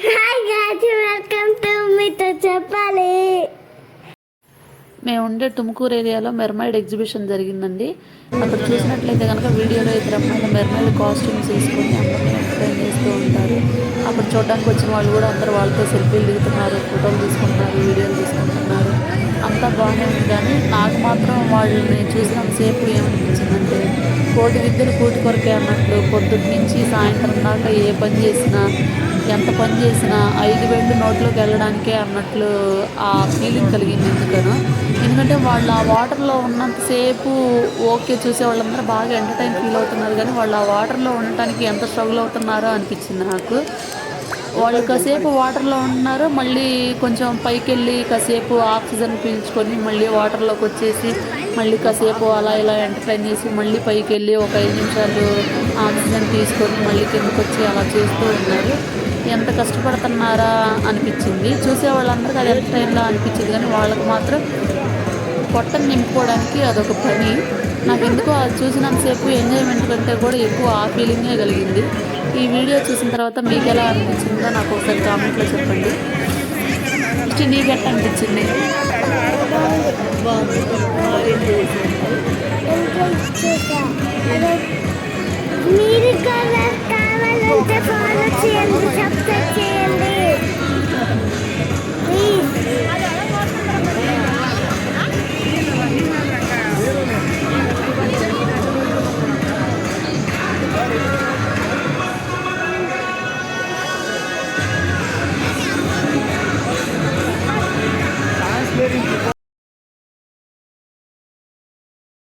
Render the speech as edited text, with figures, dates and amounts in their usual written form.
Hi guys, welcome to మీతో చెప్పాలి. మేము ఉండే తుముకూరు ఏరియాలో మెర్మైడ్ ఎగ్జిబిషన్ జరిగిందండి. అక్కడ చూసినట్లయితే కనుక వీడియోలో ఇద్దరు అమ్మాయిలు మెర్మైడ్ కాస్ట్యూమ్స్ వేసుకొని అందరినీ ఎంటర్టైన్ చేస్తూ ఉంటారు. అక్కడ చూడడానికి వచ్చిన వాళ్ళు కూడా అందరూ వాళ్ళతో సెల్ఫీలు దిగుతున్నారు, ఫోటోలు తీసుకుంటున్నారు, వీడియోలు తీసుకుంటున్నారు. అంతా బాగానే ఉంది, కానీ నాకు మాత్రం వాళ్ళని చూసినంతసేపు ఏమనిపించిందంటే కోటి విద్యలు కూటి కొరకే అన్నట్లు పొద్దుటి నుంచి సాయంత్రం దాకా ఏ పని చేసినా ఎంత పని చేసినా 5 వేళ్ళు నోట్లోకి వెళ్ళడానికే అన్నట్లు ఆ ఫీలింగ్ కలిగింది. ఎందుకంటే వాళ్ళు ఆ వాటర్లో ఉన్నంతసేపు ఓకే, చూసే వాళ్ళందరూ బాగా ఎంటర్టైన్ ఫీల్ అవుతున్నారు, కానీ వాళ్ళు ఆ వాటర్లో ఉండటానికి ఎంత స్ట్రగుల్ అవుతున్నారో అనిపించింది నాకు. వాళ్ళు కాసేపు వాటర్లో ఉంటున్నారు, మళ్ళీ కొంచెం పైకి వెళ్ళి కాసేపు ఆక్సిజన్ పీల్చుకొని మళ్ళీ వాటర్లోకి వచ్చేసి మళ్ళీ కాసేపు అలా ఇలా ఎంటర్టైన్ చేసి మళ్ళీ పైకి వెళ్ళి ఒక 5 నిమిషాలు ఆక్సిజన్ తీసుకొని మళ్ళీ కిందకు వచ్చి అలా చేస్తూ ఉన్నారు. ఎంత కష్టపడుతున్నారా అనిపించింది. చూసే వాళ్ళందరికీ అది ఎంటర్టైన్లా అనిపించింది, కానీ వాళ్ళకి మాత్రం పొట్టను నింపుకోవడానికి అదొక పని. నాకు ఎందుకో అది చూసినంతసేపు ఎంజాయ్మెంట్ కంటే కూడా ఎక్కువ ఆ ఫీలింగే కలిగింది. ఈ వీడియో చూసిన తర్వాత మీకు ఎలా అనిపించిందో నాకు ఒకసారి కామెంట్లో చెప్పండి. నెక్స్ట్ నీకు ఎట్లా అనిపించింది? బాగుంది.